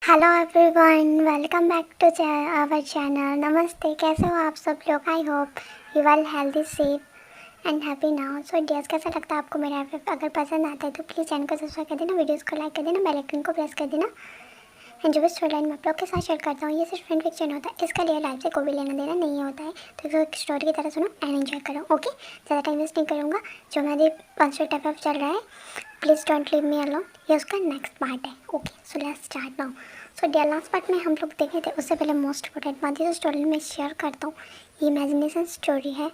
Hello everyone, welcome back to our channel. नमस्ते, कैसे हो आप सब लोग? I hope you are healthy, safe and happy now. So dears, कैसा लगता है आपको मेरा एफएफ? अगर पसंद आता है तो प्लीज़ चैनल को सब्सक्राइब कर देना, वीडियोस को लाइक कर देना, बेल आइकन को प्रेस कर देना। एंड जो भी स्टोरी लाइन मैं आप लोग के साथ शेयर करता हूँ, ये सिर्फ फ्रेंड फिक्शन होता है, इसका रियल लाइफ से कोई भी लेना देना नहीं होता है। तो इसको एक स्टोरी की तरह सुनो एंड एंजॉय करो, ओके? ज़्यादा टाइम वेस्ट नहीं करूँगा। जो मेरे 5 एफ चल रहा है, please don't leave me alone, ये उसका नेक्स्ट पार्ट है। Okay, so let's start now. So dear, last part में हम लोग देखे थे, उससे पहले मोस्ट इंपॉर्टेंट बात ये स्टोरी में शेयर करता हूँ। ये इमेजिनेशन स्टोरी है,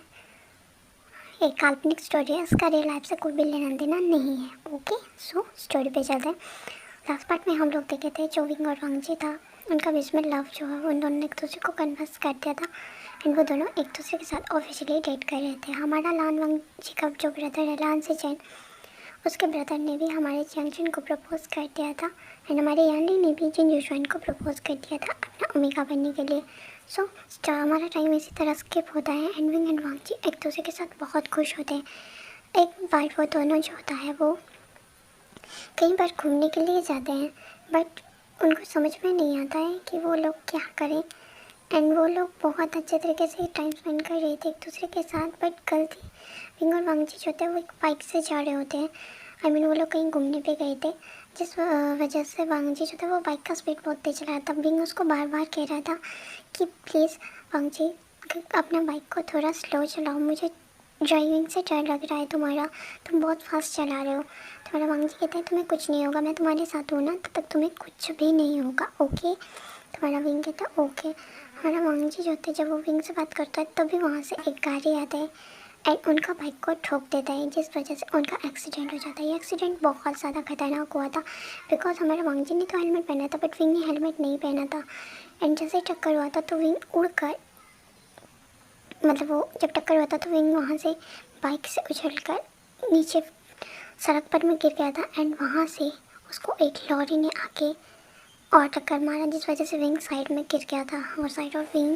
एक काल्पनिक स्टोरी है, इसका रियल लाइफ से कोई भी लेना देना नहीं है। ओके, सो स्टोरी पे चलते हैं। लास्ट पार्ट में हम लोग देखे थे जो विंग और वांगजी था, उनका बीच में लव जो है, उन दोनों ने एक दूसरे को कन्वर्स कर दिया था एंड वो दोनों एक दूसरे के साथ ऑफिशियली डेट कर रहे थे। हमारा लान वांगजी का जो ब्रदर है, लान से चैन, उसके ब्रदर ने भी हमारे जियांगचन को प्रपोज कर दिया था एंड हमारे यानली ने भी जिन युजुआन को प्रपोज कर दिया था अपना ओमेगा बनने के लिए। सो हमारा टाइम इसी तरह स्किप होता है एंड विंग एंड वांगजी एक दूसरे के साथ बहुत खुश होते हैं। एक बार वो दोनों जो होता है वो कई बार घूमने के लिए जाते हैं, बट उनको समझ में नहीं आता है कि वो लोग क्या करें। एंड वो लोग बहुत अच्छे तरीके से टाइम स्पेंड कर रहे थे एक दूसरे के साथ, बट गलती विंग और वांगजी जो होते हैं वो एक बाइक से जा रहे होते हैं। वो लोग कहीं घूमने पे गए थे, जिस वजह से वांगजी जो था वो बाइक का स्पीड बहुत तेज चला रहा था। विंग उसको बार बार कह रहा था कि प्लीज़ वांगजी, अपना बाइक को थोड़ा स्लो चलाओ, मुझे ड्राइविंग से डर लग रहा है, तुम्हारा तुम बहुत फास्ट चला रहे हो। तुम्हारा वांगजी कहता है तुम्हें कुछ नहीं होगा, मैं तुम्हारे साथ हूँ ना, तब तक तुम्हें कुछ भी नहीं होगा, ओके? तुम्हारा विंग कहता है ओके। हमारा वांगजी जो होता है, जब वो विंग से बात करता है तभी वहाँ से एक गाड़ी आता है एंड उनका बाइक को ठोक देता है, जिस वजह से उनका एक्सीडेंट हो जाता है। ये एक्सीडेंट बहुत ज़्यादा खतरनाक हुआ था बिकॉज हमारे वांगजी ने तो हेलमेट पहना था बट विंग ने हेलमेट नहीं पहना था। एंड जैसे टक्कर हुआ था तो विंग उड़ कर, मतलब वो जब टक्कर हुआ था तो विंग वहाँ से बाइक से उछल कर नीचे सड़क पर में गिर गया था एंड वहाँ से उसको एक लॉरी ने आके और टक्कर मारा, जिस वजह से विंग साइड में गिर गया था और साइड और विंग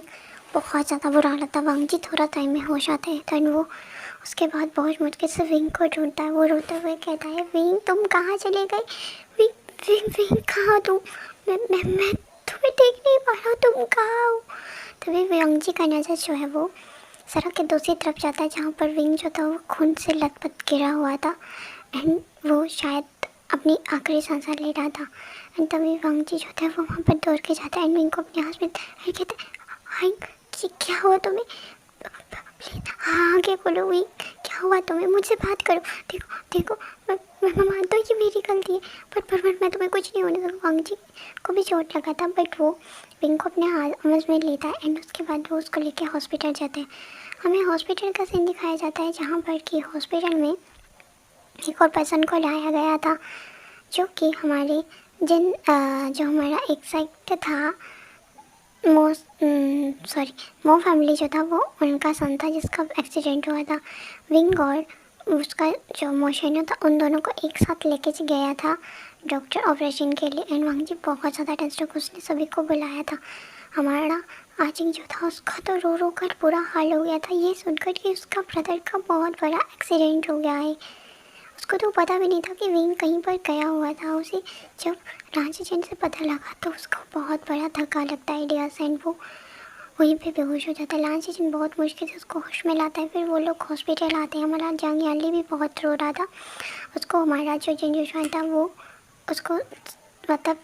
बहुत ज़्यादा बुरा हालत था। वांगजी थोड़ा टाइम में होश आते हैं तो वो उसके बाद बहुत मुश्किल से विंग को ढूंढता है। वो रोते हुए कहता है विंग तुम कहाँ चले गए? विंग विंग विंग कहाँ तुम? मैं तुम्हें देख नहीं पा रहा हूँ, तुम कहाँ हो? तभी वांगजी का नज़र जो है वो सड़क के दूसरी तरफ जाता है जहाँ पर विंग जो था वो खून से लथपथ गिरा हुआ था एंड वो शायद अपनी आखिरी सांस ले रहा था। एंड तभी वांगजी जो था वो वहाँ पर दौड़ के जाता है एंड विंग को अपने हाथ में कहता है हाय, क्या हुआ तुम्हें? प्लीज़ हाँ आगे बोलो विंग, क्या हुआ तुम्हें? मुझसे बात करो। देखो देखो, मैं मानता हूँ कि मेरी गलती है, पर मैं तुम्हें कुछ नहीं होने दूँगा। वांगजी को भी चोट लगा था बट वो विंग को अपने आवाज़ में लेता है एंड उसके बाद वो उसको लेके हॉस्पिटल जाते हैं। हमें हॉस्पिटल का सीन दिखाया जाता है जहाँ पर कि हॉस्पिटल में एक और पर्सन को लाया गया था जो कि हमारे जो हमारा एग्जैक्ट था मो फैमिली जो था वो उनका सन था जिसका एक्सीडेंट हुआ था। विंग और उसका जो मोशन था उन दोनों को एक साथ लेके गया था डॉक्टर ऑपरेशन के लिए एंड वांगजी बहुत ज़्यादा टेंशन, उसने सभी को बुलाया था। हमारा आजिंग जो था उसका तो रो रो कर बुरा हाल हो गया था ये सुनकर कि उसका ब्रदर का बहुत बड़ा एक्सीडेंट हो गया है। उसको तो पता भी नहीं था कि विंग कहीं पर गया हुआ था। उसे जब रांची चैन से पता लगा तो उसको बहुत बड़ा धक्का लगता है डियर्स एंड वो वहीं पे बेहोश हो जाता है। लांची चैन बहुत मुश्किल से उसको होश में लाता है, फिर वो लोग हॉस्पिटल आते हैं। हमारा जंग याली भी बहुत रो रहा था, उसको हमारा जो जिन था वो उसको मतलब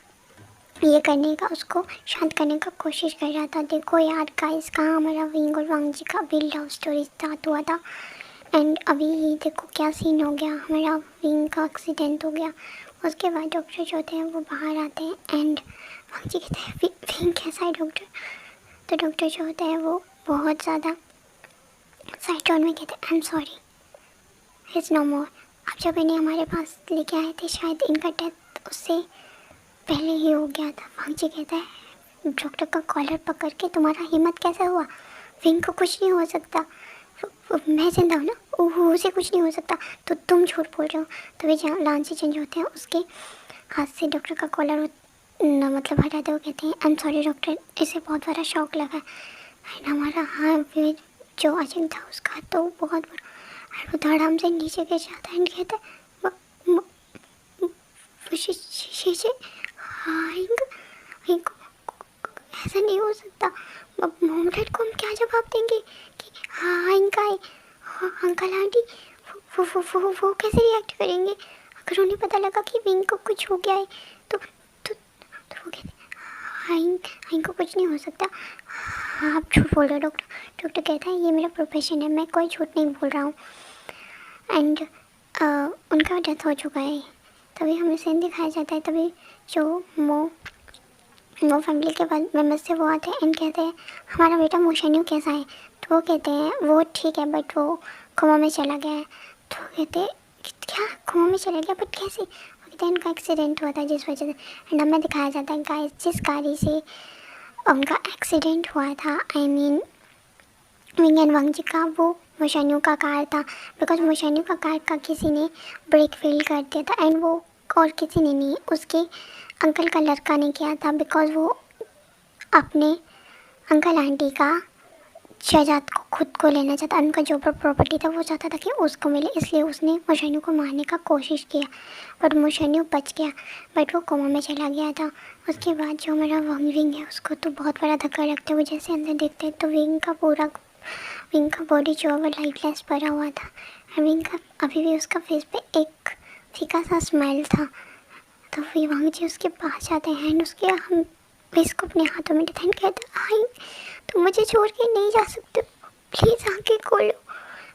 ये करने का, उसको शांत करने का कोशिश कर रहा था। देखो यार गाइस, कहाँ हमारा विंग और वांगजी का भी लव स्टोरी स्टार्ट हुआ था एंड अभी देखो क्या सीन हो गया, हमारा विंग का एक्सीडेंट हो गया। उसके बाद डॉक्टर जो होते हैं वो बाहर आते हैं एंड वांगजी कहते हैं विंग कैसा है डॉक्टर? तो डॉक्टर जो होता है वो बहुत ज़्यादा साइड टोन में कहते हैं I am sorry, it's no more. अब जब इन्हें हमारे पास लेके आए थे शायद इनका डेथ उससे पहले ही हो गया था। वांगजी कहता है डॉक्टर का कॉलर पकड़ के तुम्हारा हिम्मत कैसे हुआ? विंग को कुछ नहीं हो सकता, मैं जिंदा हूँ ना, उसे कुछ नहीं हो सकता, तो तुम झूठ बोल रहे हो। तभी जहाँ लांची चेंज होते हैं उसके हाथ से डॉक्टर का कॉलर मतलब हटाते हुए कहते हैं आई एम सॉरी डॉक्टर, इसे बहुत बड़ा शौक लगा एंड हमारा हाथ जो अजिंग था उसका तो बहुत बड़ा वो धड़ाम से नीचे गिर जाता है एंड कहता है शीशे ऐसा नहीं हो सकता। मॉम डैड को हम क्या जवाब देंगे कि हाँ इनका है, हाँ अंकल आंटी, वो कैसे रिएक्ट करेंगे अगर उन्हें पता लगा कि विंग को कुछ हो गया है? तो वो कहते हाँ इनको कुछ नहीं हो सकता। हाँ आप झूठ बोल रहे हो डॉक्टर। डॉक्टर कहता है ये मेरा प्रोफेशन है, मैं कोई झूठ नहीं बोल रहा हूँ। एंड उनका डेथ हो चुका है। तभी हमें सीन दिखाया जाता है। तभी जो वो फैमिली के बाद मेम्बर्स से वो आते हैं एंड कहते हैं हमारा बेटा मोशन्यू कैसा है? तो वो कहते हैं वो ठीक है बट वो कोमा में चला गया है। तो कहते हैं क्या कोमा में चला गया बट कैसे? वो कहते हैं उनका एक्सीडेंट हुआ था जिस वजह से। एंड हमें दिखाया जाता है गाइस जिस गाड़ी से उनका एक्सीडेंट हुआ था, आई मीन विंग एंड वांग जी का, वो मोशन्यू का कार था। बिकॉज मोशन्यू का कार का किसी ने ब्रेक फेल कर दिया था एंड वो और किसी ने नहीं, उसके अंकल का लड़का ने किया था। बिकॉज वो अपने अंकल आंटी का शहजाद को खुद को लेना चाहता, उनका जो प्रॉपर्टी था वो चाहता था कि उसको मिले, इसलिए उसने मोशन्यू को मारने का कोशिश किया बट मोशन्यू बच गया बट वो कोमा में चला गया था। उसके बाद जो हमारा विंग है उसको तो बहुत बड़ा धक्का लगता है। वो जैसे अंदर देखते हैं तो विंग का बॉडी जो है वो लाइटलेस पड़ा हुआ था। विंग का अभी भी उसका फेस पे एक फीका सा स्माइल था। तो फिर वांग जी उसके पास जाते हैं एंड उसके हम इसको अपने हाथों में डिटेन कहते हैं आई तुम मुझे छोड़ के नहीं जा सकते, प्लीज़ आंखें खोलो,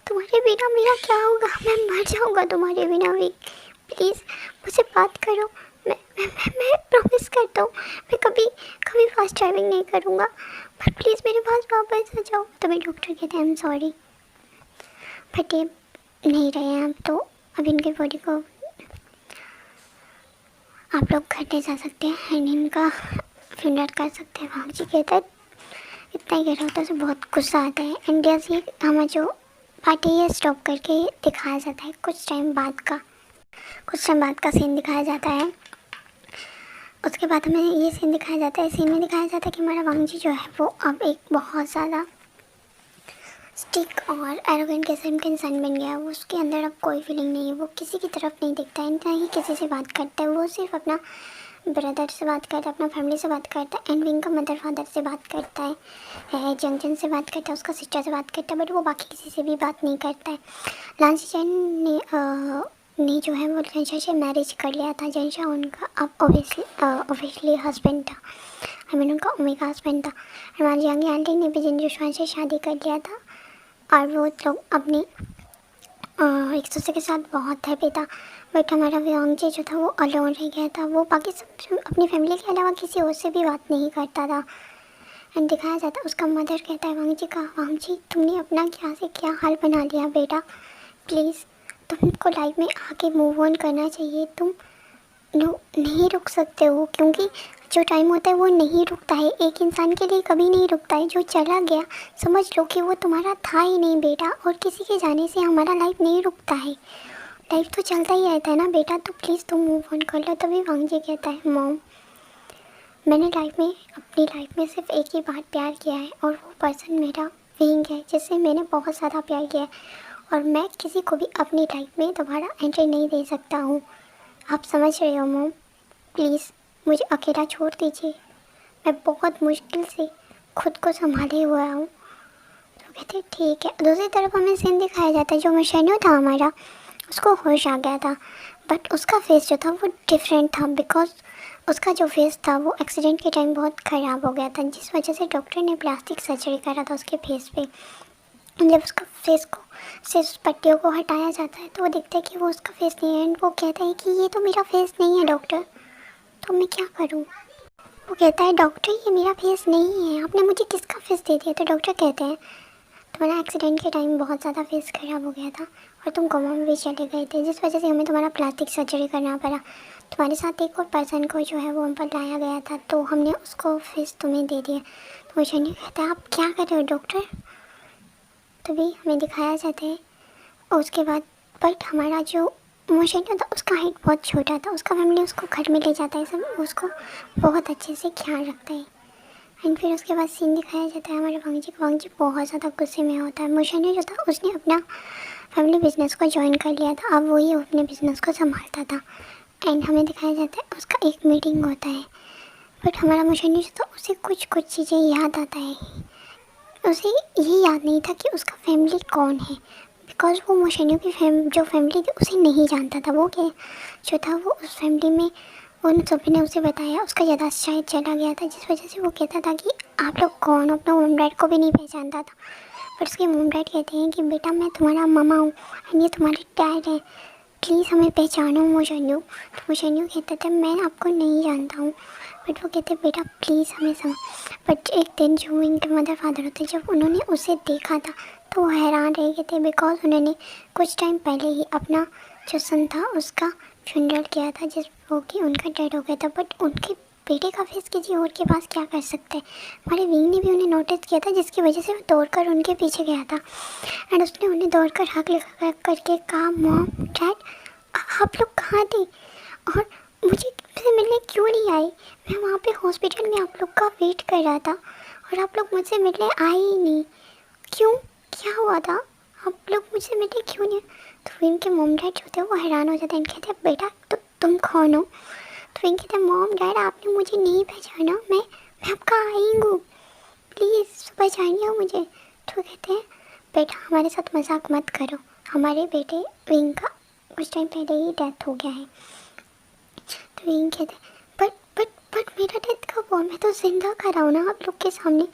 तुम्हारे बिना मेरा क्या होगा, मैं मर जाऊँगा तुम्हारे बिना भी, प्लीज़ मुझे बात करो, मैं प्रॉमिस करता हूँ मैं कभी फास्ट ड्राइविंग नहीं करूँगा, पर प्लीज़ मेरे पास वापस आ जाओ। तो मेरे डॉक्टर कहते हैं आई एम सॉरी बट ये नहीं रहे हैं अब, तो अब इनके बॉडी को आप लोग घर ले जा सकते हैं एंड इनका फ्यूनरल कर सकते हैं। वांग जी कहता है इतना ही कह रहा होता है तो बहुत गुस्सा आता है। एंड जैसे हमें जो पार्टी है स्टॉप करके दिखाया जाता है, कुछ टाइम बाद का सीन दिखाया जाता है। उसके बाद हमें ये सीन दिखाया जाता है, सीन में दिखाया जाता है कि हमारा वांग जी जो है वो अब एक बहुत ज़्यादा स्टिक और एरोगेंट किस्म का इंसान बन गया है। वो उसके अंदर अब कोई फीलिंग नहीं है, वो किसी की तरफ नहीं दिखता है, ना ही किसी से बात करता है। वो सिर्फ अपना ब्रदर से बात करता है, अपना फैमिली से बात करता है एंड विंग का मदर फादर से बात करता है, जंजन से बात करता है, उसका सिस्टर से बात करता है, बट वो बाकी किसी से भी बात नहीं करता है। लांसी ने जो है वो जंशा से मैरिज कर लिया था। जंशा उनका अब ऑब्वियसली हस्बैंड था, आई मीन उनका ओमेगा हस्बैंड था। हमारी यंग आंटी ने भी जिनजुशान से शादी कर लिया था और वो लोग अपने एक दूसरे के साथ बहुत हैप्पी था। बट हमारा वांग जी जो था वो अलोन रह गया था, वो बाकी सब अपनी फैमिली के अलावा किसी और से भी बात नहीं करता था। एंड दिखाया जाता है उसका मदर कहता है वांग जी का, वांग जी तुमने अपना क्या से क्या हाल बना लिया बेटा, प्लीज़ तुमको लाइफ में आके मूव ऑन करना चाहिए, तुम नहीं रुक सकते हो, क्योंकि जो टाइम होता है वो नहीं रुकता है, एक इंसान के लिए कभी नहीं रुकता है। जो चला गया समझ लो कि वो तुम्हारा था ही नहीं बेटा, और किसी के जाने से हमारा लाइफ नहीं रुकता है, लाइफ तो चलता ही रहता है ना बेटा, तो प्लीज़ तुम मूव ऑन कर लो। तभी वांग जी कहता है मॉम मैंने अपनी लाइफ में सिर्फ एक ही बार प्यार किया है और वो पर्सन मेरा विंग है, जिससे मैंने बहुत ज़्यादा प्यार किया है, और मैं किसी को भी अपनी लाइफ में दोबारा एंट्री नहीं दे सकता हूँ। आप समझ रहे हो मॉम, प्लीज़ मुझे अकेला छोड़ दीजिए, मैं बहुत मुश्किल से खुद को संभाले हुआ हूँ। तो कहते ठीक है। दूसरी तरफ हमें सीन दिखाया जाता है जो मोशन्यू था हमारा, उसको होश आ गया था, बट उसका फेस जो था वो डिफरेंट था। बिकॉज उसका जो फेस था वो एक्सीडेंट के टाइम बहुत ख़राब हो गया था, जिस वजह से डॉक्टर ने प्लास्टिक सर्जरी करा था उसके फेस पे। जब उसका फेस को से उस पट्टियों को हटाया जाता है तो वो देखता है कि वो उसका फेस नहीं है, एंड वो कहता है कि ये तो मेरा फेस नहीं है डॉक्टर, तो मैं क्या करूँ। वो कहता है डॉक्टर ये मेरा फेस नहीं है, आपने मुझे किसका फेस दे दिया। तो डॉक्टर कहते हैं तुम्हारा एक्सीडेंट के टाइम बहुत ज़्यादा फेस ख़राब हो गया था और तुम कोमा में भी चले गए थे, जिस वजह से हमें तुम्हारा प्लास्टिक सर्जरी करना पड़ा। तुम्हारे साथ एक और पर्सन को जो है वो हम पर लाया गया था, तो हमने उसको फेस तुम्हें दे दिया। तो मोशन्यू कहता है आप क्या कर रहे हो डॉक्टर। तभी हमें दिखाया जाता है उसके बाद, बट हमारा जो मोशन्यू था उसका हाइट बहुत छोटा था, उसका फैमिली उसको घर में ले जाता है, सब उसको बहुत अच्छे से ख्याल रखता है। एंड फिर उसके बाद सीन दिखाया जाता है हमारे वांग जी बहुत ज़्यादा गुस्से में होता है। मोशन्यू जो था उसने अपना फैमिली बिजनेस को ज्वाइन कर लिया था, अब वही अपने बिजनेस को संभालता था। एंड हमें दिखाया जाता है उसका एक मीटिंग होता है बट हमारा मोशन्यू जो था उसे कुछ कुछ चीज़ें याद आता है। उसे ये याद नहीं था कि उसका फैमिली कौन है, बिकॉज वो मोशन्यू की जो फैमिली थी उसे नहीं जानता था। वो क्या जो था वो उस फैमिली में उन सभी ने उसे बताया, उसका याददाश्त शायद चला गया था, जिस वजह से वो कहता था कि आप लोग कौन हो। अपना मॉम डैड को भी नहीं पहचानता था। पर उसके मॉम डैड कहते हैं कि बेटा मैं तुम्हारा मामा हूँ एंड ये तुम्हारे डैड है, प्लीज़ हमें पहचानो मोशन्यू। तो मोशन्यू कहता था मैं आपको नहीं जानता हूँ। बट वो कहते बेटा प्लीज़ हमें समझ। बट एक दिन जो इनके मदर फादर होते जब उन्होंने उसे देखा था तो वो हैरान रह गए थे, बिकॉज उन्होंने कुछ टाइम पहले ही अपना जो सन था उसका फ्यूनरल किया था, जिस वो कि उनका डेड हो गया था। बट उनके बेटे का फेस किसी और के पास क्या कर सकते हैं। हमारे विंग ने भी उन्हें नोटिस किया था, जिसकी वजह से वो दौड़कर उनके पीछे गया था एंड उसने उन्हें दौड़कर हक लगा करके कहा मॉम डैड आप लोग कहाँ थे और मुझे से मिलने क्यों नहीं आई। मैं वहाँ पे हॉस्पिटल में आप लोग का वेट कर रहा था और आप लोग मुझसे मिलने आए ही नहीं, क्यों, क्या हुआ था, आप लोग मुझसे मिलने क्यों नहीं। तो इनके मॉम डैड जो थे वो हैरान हो जाते हैं, कहते हैं बेटा तुम कौन हो। तो इनके कहते हैं मॉम डैड आपने मुझे नहीं पहचाना, मैं आपका आई हूँ, प्लीज़ पहचानिए मुझे। तो कहते हैं बेटा हमारे साथ मजाक मत करो, हमारे बेटे विंग का कुछ टाइम पहले ही डेथ हो गया है। तो विंग कहते हैं बट मेरा डेथ कब हुआ, मैं तो जिंदा खड़ा हूँ ना आप लोग के सामने।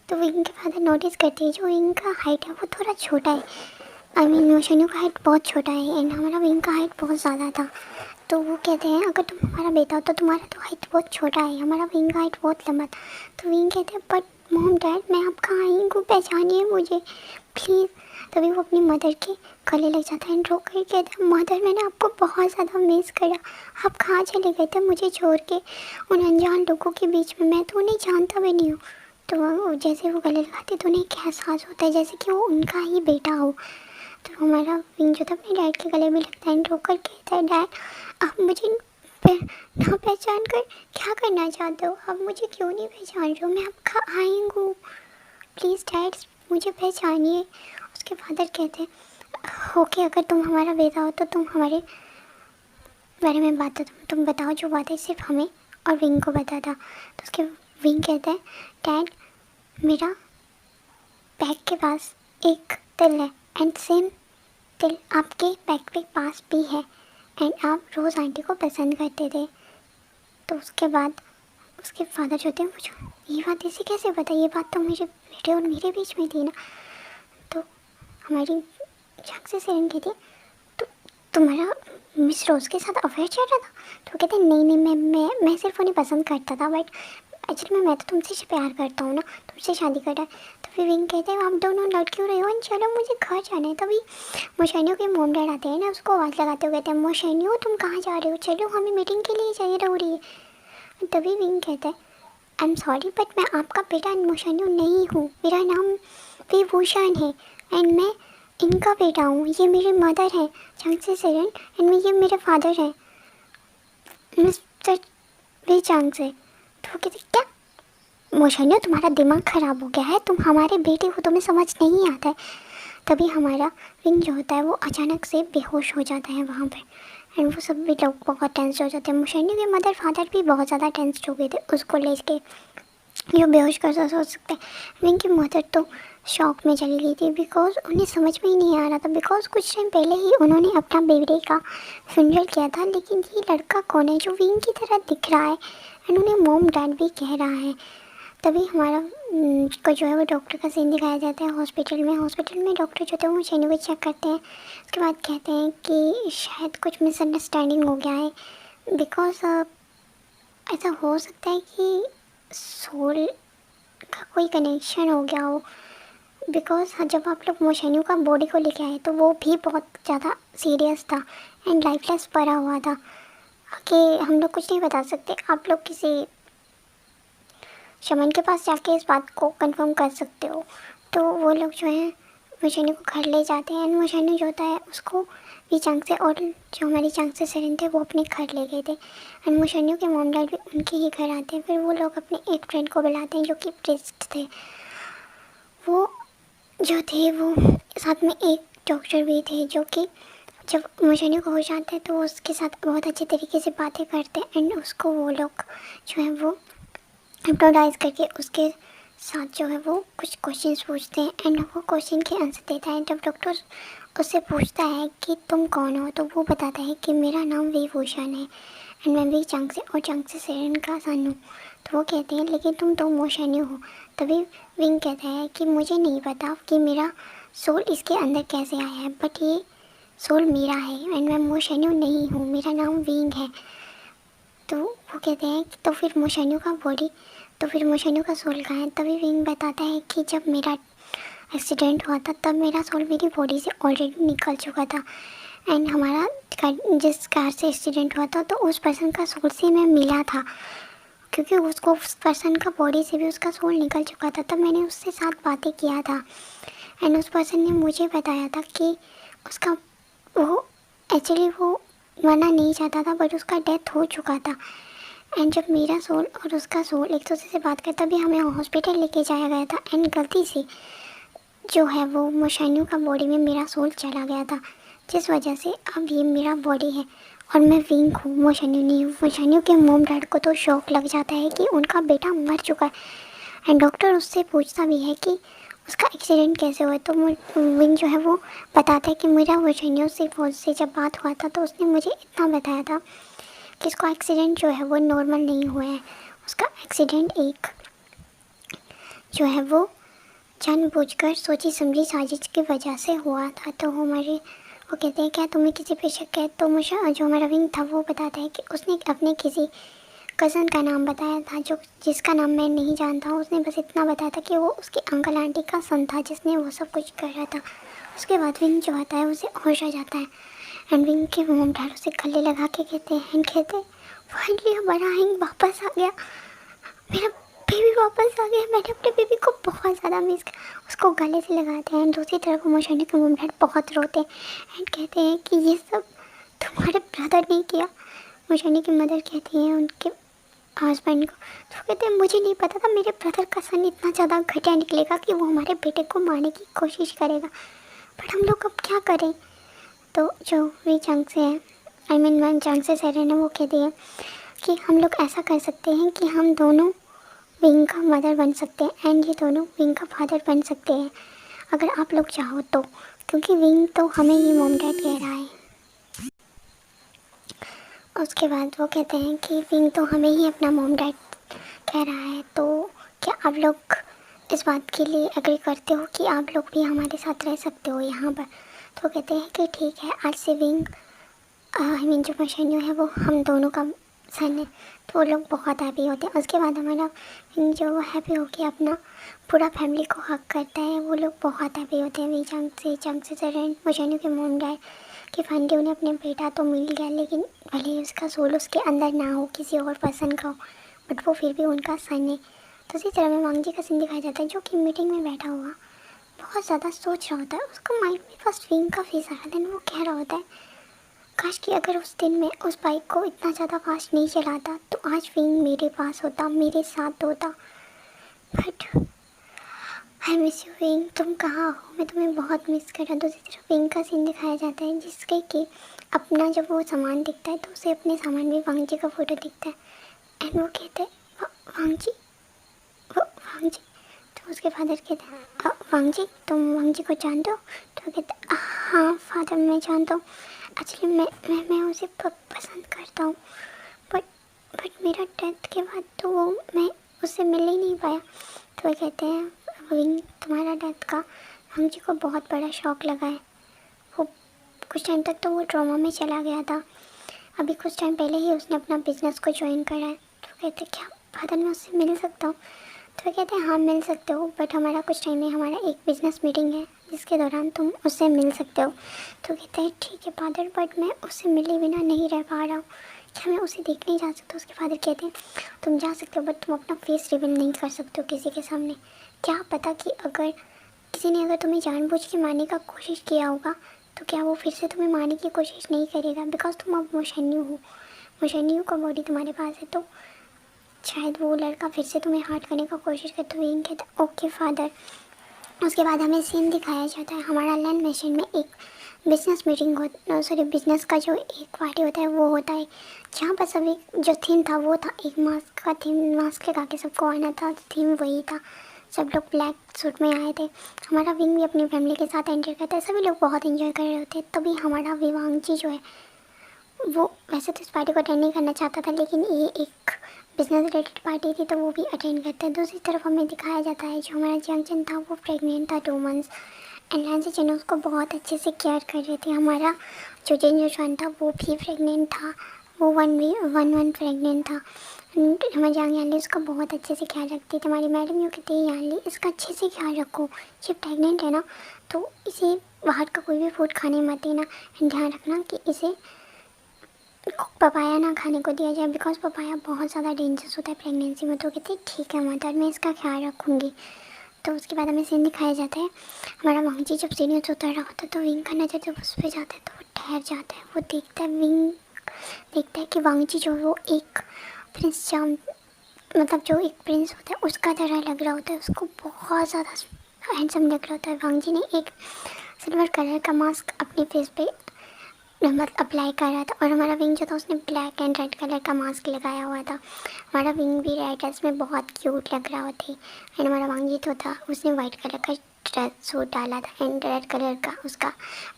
तो विंग के फादर नोटिस करते हैं जो विंग का हाइट है वो थोड़ा छोटा है। आई मीन मोशन्यू का हाइट बहुत छोटा है एंड हमारा विंग का हाइट बहुत ज़्यादा था। तो वो कहते हैं अगर तुम हमारा बेटा हो तो तुम्हारा तो हाइट बहुत छोटा है, हमारा विंग का हाइट बहुत लंबा था। तो विंग कहते हैं बट मॉम डैड मैं आपका आई हूँ, पहचानिए मुझे प्लीज़। तभी वो अपनी मदर के गले लग जाता है एंड रो कर कहते हैं मदर मैंने आपको बहुत ज़्यादा मिस करा, आप कहाँ चले गए थे मुझे छोड़ के उन अनजान लोगों के बीच में, मैं तो उन्हें जानता भी नहीं हूँ। तो जैसे वो गले लगाते तो उन्हें एक एहसास होता है जैसे कि वो उनका ही बेटा हो। तो हमारा विंग जो था अपने डैड के गले में लगता है एंड रो कर कहता है डैड आप मुझे ना पहचान कर क्या करना चाहते हो, आप मुझे क्यों नहीं पहचान रहे हो, मैं आपका आई हूँ, प्लीज़ डैड मुझे पहचानिए। उसके फादर कहते हैं ओके अगर तुम हमारा बेटा हो तो तुम हमारे बारे में बात तुम बताओ जो बात है सिर्फ हमें और विंग को पता था। तो उसके विंग कहता है डैड मेरा बैग के पास एक तिल है एंड सेम तिल आपके बैग के पास भी है एंड आप रोज़ आंटी को पसंद करते थे। तो उसके बाद उसके फादर जो थे मुझे ये बात इसे कैसे पता, ये बात तो मेरे बेटे और मेरे बीच में थी ना। तो हमारी झांक से सेरन कहती तो तुम्हारा मिस रोज़ के साथ अफेयर चल रहा था। तो कहते नहीं मैं सिर्फ उन्हें पसंद करता था, बट एक्चुअली मैं तो तुमसे प्यार करता हूँ ना, तुमसे शादी करना है। तो फिर विंग कहते हैं आप दोनों लड़ क्यों रहे हो, चलो मुझे घर जाना है। तभी मोशन्यू के मॉम डैड आते हैं ना, उसको आवाज़ लगाते हुए कहते हैं मोशन्यू तुम कहाँ जा रहे हो, चलो हमें मीटिंग के लिए चाहिए जरूरी है। तभी विंग कहता है आई एम सॉरी बट मैं आपका बेटा मोशन्यू नहीं हूँ, मेरा नाम विभूषण है एंड मैं इनका बेटा हूँ, ये मेरी मदर है चांगसे सेरन एंड ये मेरे फादर है मिस्टर वे चांगसे। तो वो कहते क्या मोशन्यू तुम्हारा दिमाग ख़राब हो गया है, तुम हमारे बेटे हो, तुम्हें समझ नहीं आता है। तभी हमारा विंग जो होता है वो अचानक से बेहोश हो जाता है वहाँ पर एंड वो सब भी लोग बहुत टेंस हो जाते हैं। मोशन्यू के मदर फादर भी बहुत ज़्यादा टेंस हो गए थे उसको लेके, जो बेहोश कर सोच सकते हैं। विंग की मदर तो शॉक में चली गई थी बिकॉज उन्हें समझ में ही नहीं आ रहा था, बिकॉज कुछ टाइम पहले ही उन्होंने अपना बेटे का फ्यूनरल किया था, लेकिन ये लड़का कौन है जो विंग की तरह दिख रहा है एंड उन्हें मॉम डैड भी कह रहा है। तभी हमारा को जो है वो डॉक्टर का सीन दिखाया जाता है हॉस्पिटल में डॉक्टर जो थे वो मोशन्यू को चेक करते हैं। उसके बाद कहते हैं कि शायद कुछ मिसअंडरस्टैंडिंग हो गया है, बिकॉज ऐसा हो सकता है कि सोल का कोई कनेक्शन हो गया हो, बिकॉज जब आप लोग मोशन्यू का बॉडी को लेके आए तो वो भी बहुत ज़्यादा सीरियस था एंड लाइफलेस पड़ा हुआ था कि हम लोग कुछ नहीं बता सकते, आप लोग किसी शमन के पास जाके इस बात को कंफर्म कर सकते हो। तो वो लोग जो हैं मोशन्यू को घर ले जाते हैं एंड मोशन्यू जो होता है उसको भी चांगसे और जो हमारी चांगसे सेरन थे वो अपने घर ले गए थे एंड मोशन्यू के मॉम डैड भी उनके ही घर आते हैं। फिर वो लोग अपने एक फ्रेंड को बुलाते हैं जो कि प्रिस्ट थे, वो जो थे वो साथ में एक डॉक्टर भी थे जो कि जब मोशन्यू को हो जाता है तो उसके साथ बहुत अच्छे तरीके से बातें करते हैं एंड उसको वो लोग जो है वो हिप्नोटाइज करके उसके साथ जो है वो कुछ क्वेश्चंस पूछते हैं एंड वो क्वेश्चन के आंसर देता है। जब डॉक्टर उससे पूछता है कि तुम कौन हो, तो वो बताता है कि मेरा नाम वी भूषण है एंड मैं वी चांगसे और चांगसे सेरन का सन हूँ। तो वो कहते हैं लेकिन तुम तो मोशन्यू हो। तभी विंग कहता है कि मुझे नहीं पता कि मेरा सोल इसके अंदर कैसे आया है, बट ये सोल मेरा है एंड मैं मोशन्यू नहीं हूँ, मेरा नाम विंग है। तो वो कहते हैं कि तो फिर मोशन्यू का बॉडी, तो फिर मोशन्यू का सोल कहाँ है। तभी विंग बताता है कि जब मेरा एक्सीडेंट हुआ था तब मेरा सोल मेरी बॉडी से ऑलरेडी निकल चुका था एंड जिस कार से एक्सीडेंट हुआ था तो उस पर्सन का सोल से मैं मिला था, क्योंकि उसको उस पर्सन का बॉडी से भी उसका सोल निकल चुका था। तब मैंने उससे साथ बातें किया था एंड उस पर्सन ने मुझे बताया था कि उसका वो एक्चुअली वो मरना नहीं चाहता था, बट उसका डेथ हो चुका था। एंड जब मेरा सोल और उसका सोल एक दूसरे से बात करता, तभी हमें हॉस्पिटल लेके जाया गया था एंड गलती से जो है वो मोशन्यू का बॉडी में मेरा सोल चला गया था, जिस वजह से अब ये मेरा बॉडी है और मैं विंग हूँ, मोशन्यू नहीं हूँ। मोशन्यू के मॉम डैड को तो शौक लग जाता है कि उनका बेटा मर चुका है एंड डॉक्टर उससे पूछता भी है कि उसका एक्सीडेंट कैसे हुआ। तो विंग जो है वो बताता है कि मेरा मोशन्यू से जब बात हुआ था तो उसने मुझे इतना बताया था कि उसका एक्सीडेंट जो है वो नॉर्मल नहीं हुआ है, उसका एक्सीडेंट एक जो है वो जानबूझकर सोची समझी साजिश की वजह से हुआ था। तो वो कहते हैं क्या तुम्हें किसी पे शक है। तो मुझे जो हमारा विंग था वो बताता है कि उसने अपने किसी कज़न का नाम बताया था जो जिसका नाम मैं नहीं जानता हूँ। उसने बस इतना बताया था कि वो उसके अंकल आंटी का सन था जिसने वो सब कुछ कर रहा था। उसके बाद विंग जो आता है उसे होश आ जाता है एंड विंग के मोम डैड उसे गले लगा के कहते हैं फाइनली हमारा हिंग वापस आ गया, मेरा बेबी वापस आ गया, मैंने अपने बेबी को बहुत ज़्यादा मिस किया। उसको गले से लगाते हैं। दूसरी तरफ मोशन्यू के मॉम डैड बहुत रोते हैं एंड कहते हैं कि ये सब तुम्हारे ब्रदर ने किया। मोशन्यू की मदर कहती है उनके हस्बैंड को, तो कहते हैं मुझे नहीं पता था मेरे ब्रदर का सन इतना ज़्यादा घटिया निकलेगा कि वो हमारे बेटे को मारने की कोशिश करेगा, बट हम लोग अब क्या करें। तो जो वी चांग से है, आई मीन वन चांग से सेरन है, वो कहती है कि हम लोग ऐसा कर सकते हैं कि हम दोनों विंग का मदर बन सकते हैं एंड ये दोनों विंग का फादर बन सकते हैं अगर आप लोग चाहो तो, क्योंकि विंग तो हमें ही मॉम डैड कह रहा है। उसके बाद वो कहते हैं कि विंग तो हमें ही अपना मॉम डैड कह रहा है, तो क्या आप लोग इस बात के लिए एग्री करते हो कि आप लोग भी हमारे साथ रह सकते हो यहाँ पर। तो कहते हैं कि ठीक है, आज से विंग आई मीन जो मोशन्यू है वो हम दोनों का सन है। तो वो लोग बहुत हैप्पी होते हैं। उसके बाद हमारा विंग जो वो हैप्पी होकर अपना पूरा फैमिली को हक करता है। वो लोग बहुत हैप्पी होते हैं। वी चांग से सेरन मोशन्यू के मॉम डैड कि फाइनली उन्हें अपने बेटा तो मिल गया, लेकिन भले ही उसका सोल उसके अंदर ना हो, किसी और पर्सन का हो, बट वो फिर भी उनका सन है। तो इसी तरह में वांगजी का सीन दिखाया जाता है जो कि मीटिंग में बैठा हुआ बहुत ज़्यादा सोच रहा होता है। उसका माइंड में फर्स्ट विंग का फेस आ रहा था। वो कह रहा होता है काश कि अगर उस दिन मैं उस बाइक को इतना ज़्यादा फास्ट नहीं चलाता तो आज विंग मेरे पास होता, मेरे साथ होता। But I miss you wing, तुम कहाँ हो, मैं तुम्हें बहुत मिस कर रहा हूँ। दूसरी तरफ विंग का सीन दिखाया जाता है जिसके कि अपना जब वो सामान दिखता है तो उसे अपने सामान में वांगजी का फ़ोटो दिखता है एंड वो कहते हैं वांगजी, वो वांगजी। तो उसके फादर कहते हैं वांगजी, तुम वांगजी को जानते हो। तो कहते हैं हाँ फादर, मैं जानता हूँ। एक्चुअली मैं उसे पसंद करता हूँ, बट मेरा डेथ के बाद तो वो मैं उससे मिल ही नहीं पाया। तो वो कहते हैं विंग, तुम्हारा डेथ का वांगजी को बहुत बड़ा शौक लगा है। वो कुछ टाइम तक तो वो ट्रॉमा में चला गया था। अभी कुछ टाइम पहले ही उसने अपना बिजनेस को ज्वाइन करा है। तो कहते हैं क्या फादर मैं उससे मिल सकता हूँ। तो कहते हैं हाँ मिल सकते हो, बट हमारा कुछ टाइम में हमारा एक बिज़नेस मीटिंग है जिसके दौरान तुम उससे मिल सकते हो। तो कहते हैं ठीक है फादर, बट मैं उससे मिले बिना नहीं रह पा रहा हूँ, क्या मैं उसे देखने जा सकता हूँ। उसके फादर कहते हैं तुम जा सकते हो, बट तुम अपना फेस रिवील नहीं कर सकते हो किसी के सामने। क्या पता कि अगर किसी ने अगर तुम्हें जानबूझ के मारने का कोशिश किया होगा तो क्या वो फिर से तुम्हें मारने की कोशिश नहीं करेगा, बिकॉज तुम अब मोशन्यू हो, मोशन्यू का बॉडी तुम्हारे पास है। तो शायद वो लड़का फिर से तुम्हें हर्ट करने का कोशिश करे। तो विंग कहता है ओके फादर। उसके बाद हमें सीन दिखाया जाता है हमारा लैंड मशीन में एक बिजनेस मीटिंग हो, सॉरी बिजनेस का जो एक पार्टी होता है वो होता है, जहाँ पर सभी जो थीम था वो था एक मास्क का थीम, मास्क लगा के सबको आना था, थीम वही था। सब लोग ब्लैक सूट में आए थे। हमारा विंग भी अपनी फैमिली के साथ एंजॉय करता है, सभी लोग बहुत एंजॉय कर रहे होते। तभी हमारा विवांची जो है वो वैसे तो इस पार्टी को अटेंड नहीं करना चाहता था, लेकिन ये एक बिजनेस रिलेटेड पार्टी थी तो वो भी अटेंड करता है। दूसरी तरफ हमें दिखाया जाता है जो हमारा जंक्शन था वो प्रेग्नेंट था 2 मंथ्स, एंड नैन्सी चेन उसको बहुत अच्छे से केयर कर रही थी। हमारा जो जिन जॉन था वो भी प्रेग्नेंट था, वो 1 मंथ प्रेग्नेंट था। हमारी जांग यानली उसका बहुत अच्छे से ख्याल रखती थी। हमारी मैडम यूँ कहती है यानली इसका अच्छे से ख्याल रखो, ये प्रेग्नेंट है ना तो इसे बाहर का कोई भी फूड खाने मत देना, एंड ध्यान रखना कि इसे पपाया ना खाने को दिया जाए, बिकॉज पपाया बहुत ज़्यादा डेंजरस होता है प्रेगनेंसी में। तो कहती ठीक है मदर, मैं इसका ख्याल रखूँगी। तो उसके बाद हमें सीन दिखाया जाता है, हमारा वांगजी जब सीढ़ियों से उतर रहा होता है तो विंग का नज़र जब उस पर जाता है तो वो ठहर जाता है। वो देखता है, विंग देखता है कि वांगजी जो वो एक प्रिंस चाम, मतलब जो एक प्रिंस होता है उसका तरह लग रहा होता है, उसको बहुत ज़्यादा हैंडसम लग रहा होता है। वांगजी ने एक सिल्वर कलर का मास्क अपने फेस पे मतलब अप्लाई कर रहा था, और हमारा विंग जो था उसने ब्लैक एंड रेड कलर का मास्क लगाया हुआ था। हमारा विंग भी रेड ड्रेस में बहुत क्यूट लग रहा होती, एंड हमारा वांगी जो था उसने वाइट कलर का ड्रेस सूट डाला था, एंड रेड कलर का उसका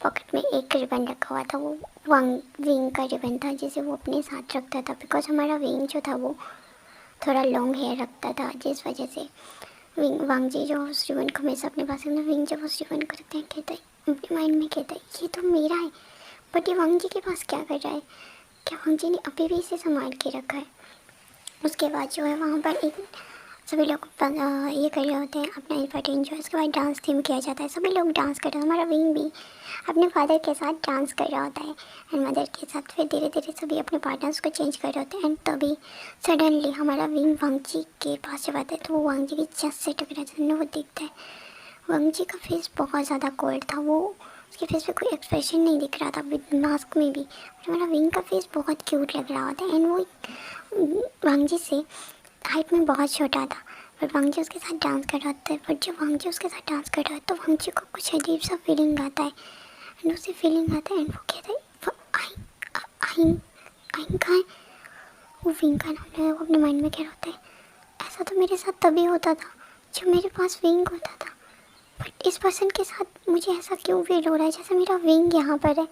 पॉकेट में एक रिबन रखा हुआ था, वो विंग का रिबन था जिसे वो अपने साथ रखता था। बिकॉज हमारा विंग जो था वो थोड़ा लॉन्ग हेयर रखता था, जिस वजह से वांगजी जो उस रिबन को हमेशा अपने पास रखना, विंग जब उस रिबन को रखते हैं कहता है अपने माइंड में, कहता है ये तो मेरा है, बट ये वांगजी के पास क्या कर रहा है, क्या वांगजी ने अभी भी इसे संभाल के रखा है। उसके बाद जो है वहाँ पर एक सभी लोग ये कर रहे होते हैं अपना पार्टी एंजॉय। उसके बाद डांस थीम किया जाता है, सभी लोग डांस कर रहे हैं। हमारा विंग भी अपने फादर के साथ डांस कर रहा होता है एंड मदर के साथ। फिर धीरे धीरे सभी अपने पार्टनर्स को चेंज कर रहे होते हैं, एंड तभी सडनली हमारा विंग वांगजी के पास जब आता है तो वो वांगजी की चेस्ट से टकरा जाता है। वो देखता है वांगजी का फेस बहुत ज़्यादा कोल्ड था, वो उसके फेस पे कोई एक्सप्रेशन नहीं दिख रहा था विद मास्क में भी। हमारा विंग का फेस बहुत क्यूट लग रहा होता है, एंड वो वांगजी से हाइट में बहुत छोटा था, पर वांगजी उसके साथ डांस कर रहा होता है। पर जब वांगजी उसके साथ डांस कर रहा है तो वांगजी को कुछ अजीब सा फीलिंग आता है, एंड उसे फीलिंग आता है एंड वो कहता है आई आई कहाँ है। वो विंग का नाम है, वो अपने माइंड में कह रहा होता है ऐसा तो मेरे साथ तभी होता था जब मेरे पास विंग होता था, बट इस पर्सन के साथ मुझे ऐसा क्यों फील हो रहा है जैसे मेरा विंग यहाँ पर है।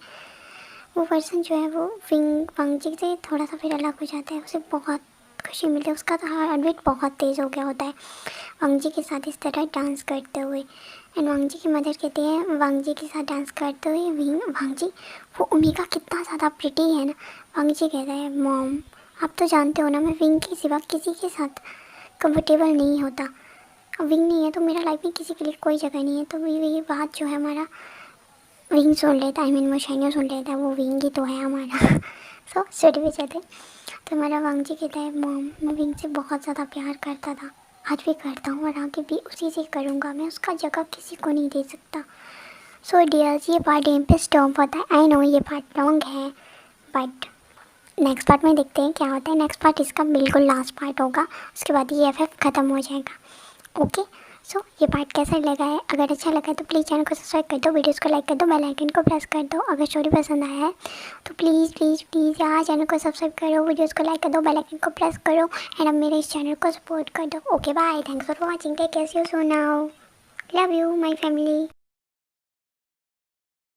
वो पर्सन जो है वो विंग वांगजी से थोड़ा सा फिर अलग हो जाता है, उसे बहुत खुशी मिलती है, उसका तो हार्ट बीट बहुत तेज़ हो गया होता है वांगजी के साथ इस तरह डांस करते हुए। एंड वांगजी की मदर कहते हैं वांगजी के साथ डांस करते हुए वांगजी वो ओमेगा कितना ज़्यादा प्रिटी है ना। वांगजी कहता है मॉम आप तो जानते हो ना मैं विंग के सिवा किसी के साथ कंफर्टेबल नहीं होता, विंग नहीं है तो मेरा लाइफ में किसी के लिए कोई जगह नहीं है। तो ये बात जो है हमारा विंग सुन लेता है, वो शाइनो सुन लेता है, वो विंग ही तो है हमारा। सो स्टडी पे जाते तो हमारा वांगजी कहता है मॉम मैं विंग से बहुत ज़्यादा प्यार करता था, आज भी करता हूँ और आगे भी उसी से करूँगा, मैं उसका जगह किसी को नहीं दे सकता। सो डियर्स ये पार्ट यहीं पे स्टॉप होता है। आई नो ये पार्ट लॉन्ग है, बट नेक्स्ट पार्ट में देखते हैं क्या होता है। नेक्स्ट पार्ट इसका बिल्कुल लास्ट पार्ट होगा, उसके बाद ये एफ ख़त्म हो जाएगा। ओके सो ये पार्ट कैसा लगा है, अगर अच्छा लगा है तो प्लीज़ चैनल को सब्सक्राइब कर दो, वीडियोस को लाइक कर दो, बेल आइकन को प्रेस कर दो। अगर स्टोरी पसंद आया है तो प्लीज़ प्लीज़ प्लीज़ यार चैनल को सब्सक्राइब करो, वीडियोस को लाइक कर दो, बेल आइकन को प्रेस करो, एंड अब मेरे इस चैनल को सपोर्ट कर दो। Okay bye, thanks for watching, take care, see you soon now, love you my family.